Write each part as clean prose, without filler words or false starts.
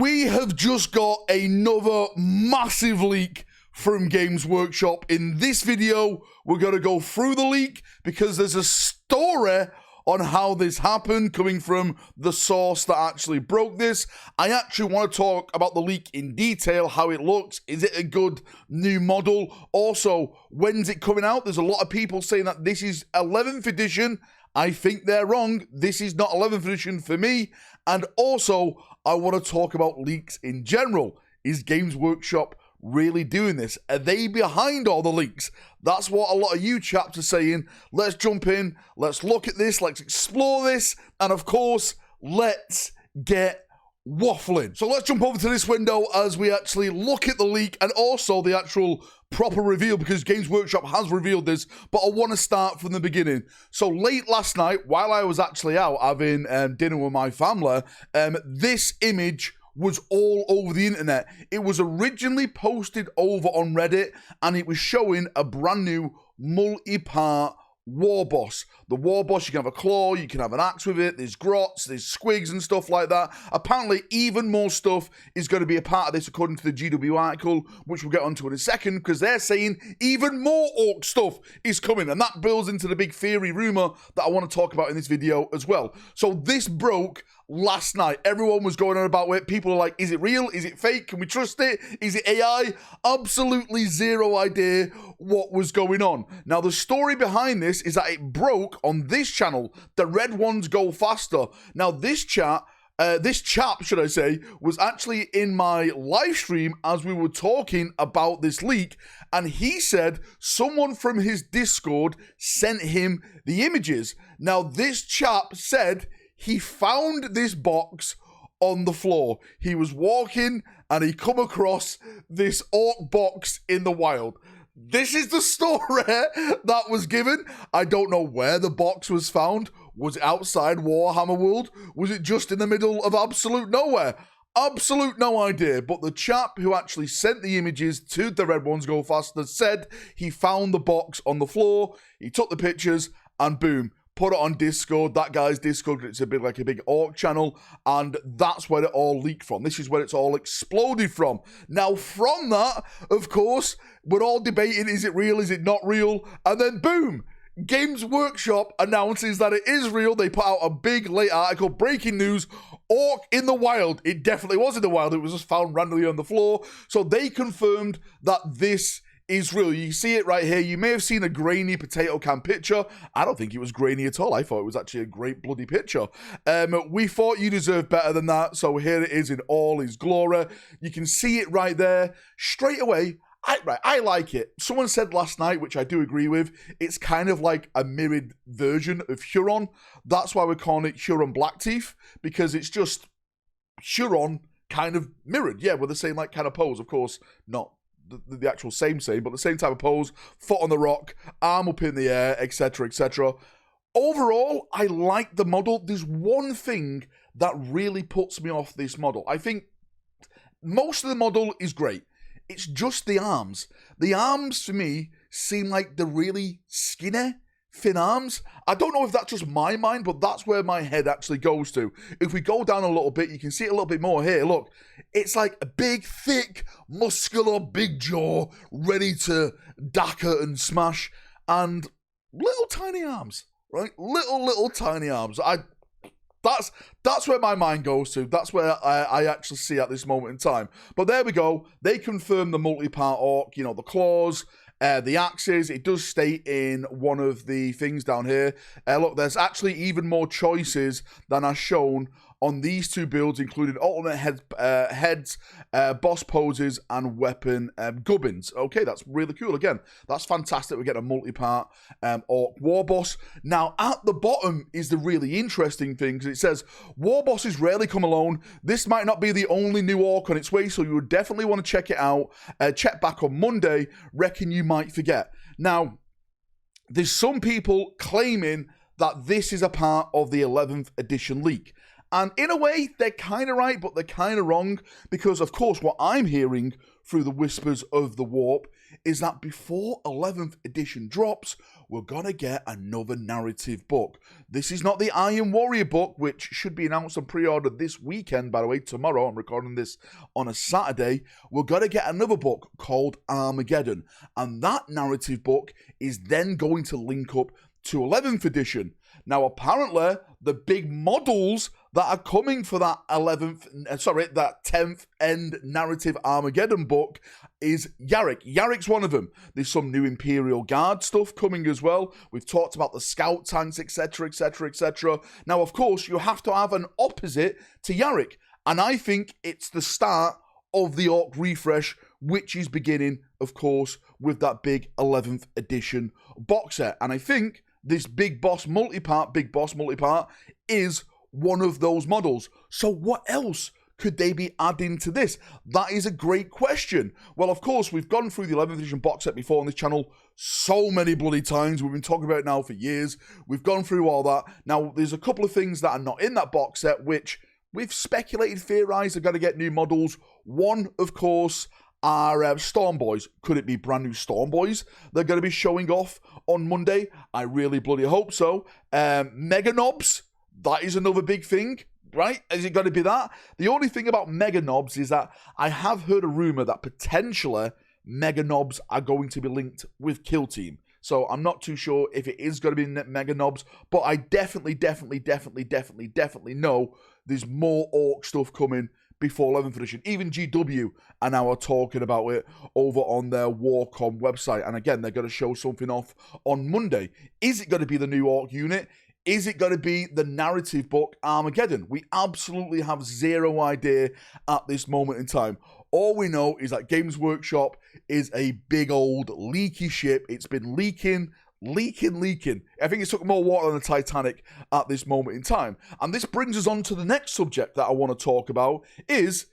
We have just got another massive leak from Games Workshop. In this video, we're going to go through the leak because there's a story on how this happened coming from the source that actually broke this. I actually want to talk about the leak in detail, how it looks. Is it a good new model? Also, when's it coming out? There's a lot of people saying that this is 11th edition. I think they're wrong. This is not 11th edition for me. And also, I want to talk about leaks in general. Is Games Workshop really doing this? Are they behind all the leaks? That's what a lot of you chaps are saying. Let's jump in. Let's look at this. Let's explore this. And of course, let's get waffling. So let's jump over to this window as we actually look at the leak and also the actual proper reveal, because Games Workshop has revealed this, but I want to start from the beginning. So late last night, while I was actually out having dinner with my family, this image was all over the internet. It was originally posted over on Reddit, and it was showing a brand new multi-part war boss. The war boss, you can have a claw, you can have an axe with it, there's grots, there's squigs and stuff like that. Apparently, even more stuff is going to be a part of this according to the GW article, which we'll get onto in a second, because they're saying even more orc stuff is coming, and that builds into the big theory rumor that I want to talk about in this video as well. So this broke last night. Everyone was going on about it. People are like, is it real? Is it fake? Can we trust it? Is it AI? Absolutely zero idea what was going on. Now, the story behind this is that it broke on this channel. The red ones go faster. Now, this chap, should I say, was actually in my live stream as we were talking about this leak, and he said someone from his Discord sent him the images. Now, this chap said he found this box on the floor. He was walking and he come across this orc box in the wild. This is the story that was given. I don't know where the box was found. Was it outside Warhammer World? Was it just in the middle of absolute nowhere? Absolute no idea. But the chap who actually sent the images to the Red Ones Go Faster said he found the box on the floor. He took the pictures and boom, put it on Discord, that guy's Discord. It's a big orc channel, and that's where it all leaked from. This is where it's all exploded from. Now, from that, of course, we're all debating, is it real, is it not real? And then boom, Games Workshop announces that it is real. They put out a big late article, breaking news, orc in the wild. It definitely was in the wild. It was just found randomly on the floor. So they confirmed that this is real. You see it right here. You may have seen a grainy potato can picture. I don't think it was grainy at all. I thought it was actually a great bloody picture. We thought you deserved better than that, so here it is in all its glory. You can see it right there. Straight away, I like it. Someone said last night, which I do agree with, it's kind of like a mirrored version of Huron. That's why we're calling it Huron Blackteeth, because it's just Huron kind of mirrored. Yeah, with the same kind of pose. Of course, not the actual same, but the same type of pose, foot on the rock, arm up in the air, etc., etc. Overall, I like the model. There's one thing that really puts me off this model. I think most of the model is great. It's just the arms. The arms, for me, seem like they're really skinny, thin arms. I don't know if that's just my mind, but that's where my head actually goes to. If we go down a little bit, you can see it a little bit more here. Look, it's like a big, thick, muscular, big jaw, ready to dacker and smash, and little tiny arms, right? Little tiny arms. That's where my mind goes to. That's where I actually see at this moment in time. But there we go. They confirm the multi-part orc, the claws, the axes. It does state in one of the things down here. Look, there's actually even more choices than are shown on these two builds, including alternate heads, boss poses, and weapon gubbins. Okay, that's really cool. Again, that's fantastic. We get a multi-part orc war boss. Now, at the bottom is the really interesting thing, because it says, war bosses rarely come alone. This might not be the only new orc on its way, so you would definitely want to check it out. Check back on Monday. Reckon you might forget. Now, there's some people claiming that this is a part of the 11th edition leak. And in a way, they're kind of right, but they're kind of wrong, because, of course, what I'm hearing through the whispers of the warp is that before 11th edition drops, we're going to get another narrative book. This is not the Iron Warrior book, which should be announced on pre-order this weekend, by the way, tomorrow. I'm recording this on a Saturday. We're going to get another book called Armageddon. And that narrative book is then going to link up to 11th edition. Now, apparently, the big models that are coming for that 10th end narrative Armageddon book is Yarrick. Yarrick's one of them. There's some new Imperial Guard stuff coming as well. We've talked about the scout tanks, etc., etc., etc. Now, of course, you have to have an opposite to Yarrick. And I think it's the start of the Orc refresh, which is beginning, of course, with that big 11th edition box set. And I think this Big Boss multi-part is one of those models. So what else could they be adding to this? That is a great question. Well, of course, we've gone through the 11th edition box set before on this channel so many bloody times. We've been talking about it now for years. We've gone through all that. Now, there's a couple of things that are not in that box set, which we've speculated, theorized are going to get new models. One, of course, are Storm Boys. Could it be brand new Storm Boys they're going to be showing off on Monday? I really bloody hope so. Mega Knobs, that is another big thing, right? Is it going to be that? The only thing about Mega Knobs is that I have heard a rumor that potentially Mega Knobs are going to be linked with Kill Team. So I'm not too sure if it is going to be Mega Knobs, but I definitely know there's more Orc stuff coming before 11th edition. Even GW are now talking about it over on their Warcom website. And again, they're going to show something off on Monday. Is it going to be the new Orc unit? Is it going to be the narrative book Armageddon? We absolutely have zero idea at this moment in time. All we know is that Games Workshop is a big old leaky ship. It's been leaking. I think it's took more water than the Titanic at this moment in time. And this brings us on to the next subject that I want to talk about is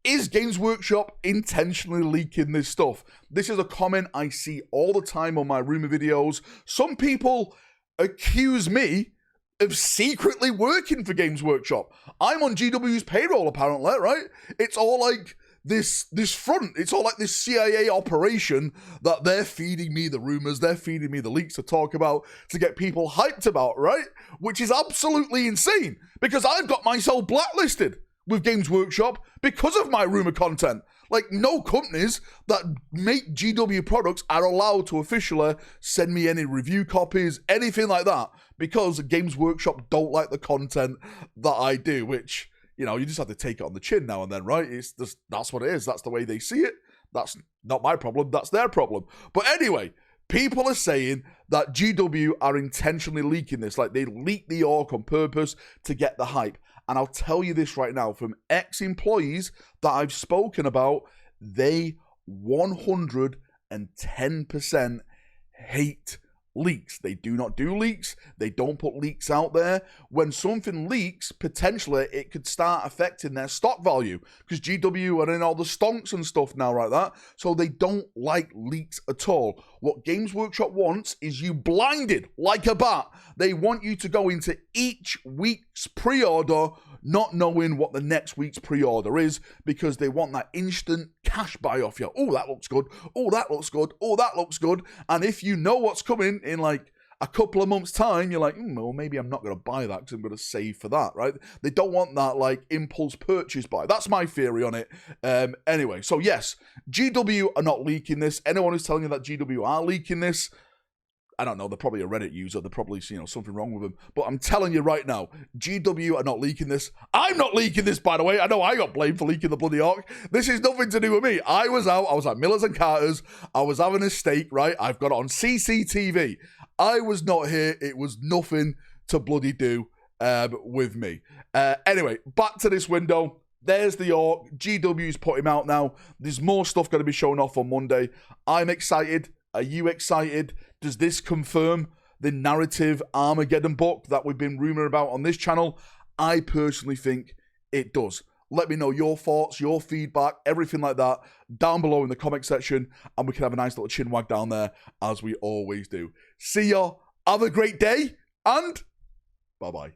Games Workshop intentionally leaking this stuff? This is a comment I see all the time on my rumor videos. Some people accuse me of secretly working for Games Workshop. I'm on GW's payroll, apparently, right? It's all like this front. It's all like this CIA operation that they're feeding me the rumors, they're feeding me the leaks to talk about, to get people hyped about, right? Which is absolutely insane, because I've got myself blacklisted with Games Workshop because of my rumor content. Like, no companies that make GW products are allowed to officially send me any review copies, anything like that, because Games Workshop don't like the content that I do, which, you know, you just have to take it on the chin now and then, right? It's just, that's what it is. That's the way they see it. That's not my problem. That's their problem. But anyway, people are saying that GW are intentionally leaking this. Like, they leak the Orc on purpose to get the hype. And I'll tell you this right now, from ex-employees that I've spoken about, they 110% hate leaks. They do not do leaks. They don't put leaks out there. When something leaks, potentially it could start affecting their stock value, because GW are in all the stonks and stuff now, like that. So they don't like leaks at all. What Games Workshop wants is you blinded like a bat. They want you to go into each week's pre-order not knowing what the next week's pre-order is, because they want that instant cash buy off you. Oh, that looks good. Oh, that looks good. Oh, that looks good. And if you know what's coming in like a couple of months' time, you're like, well, maybe I'm not going to buy that because I'm going to save for that, right? They don't want that like impulse purchase buy. That's my theory on it. Anyway, so yes, GW are not leaking this. Anyone who's telling you that GW are leaking this, I don't know, they're probably a Reddit user. They're probably, something wrong with them. But I'm telling you right now, GW are not leaking this. I'm not leaking this, by the way. I know I got blamed for leaking the bloody Orc. This is nothing to do with me. I was at Millers and Carter's. I was having a steak, right? I've got it on CCTV. I was not here. It was nothing to bloody do with me. Anyway, back to this window. There's the Orc. GW's put him out now. There's more stuff going to be shown off on Monday. I'm excited. Are you excited? Does this confirm the narrative Armageddon book that we've been rumoring about on this channel? I personally think it does. Let me know your thoughts, your feedback, everything like that down below in the comment section, and we can have a nice little chin wag down there as we always do. See ya. Have a great day, and bye-bye.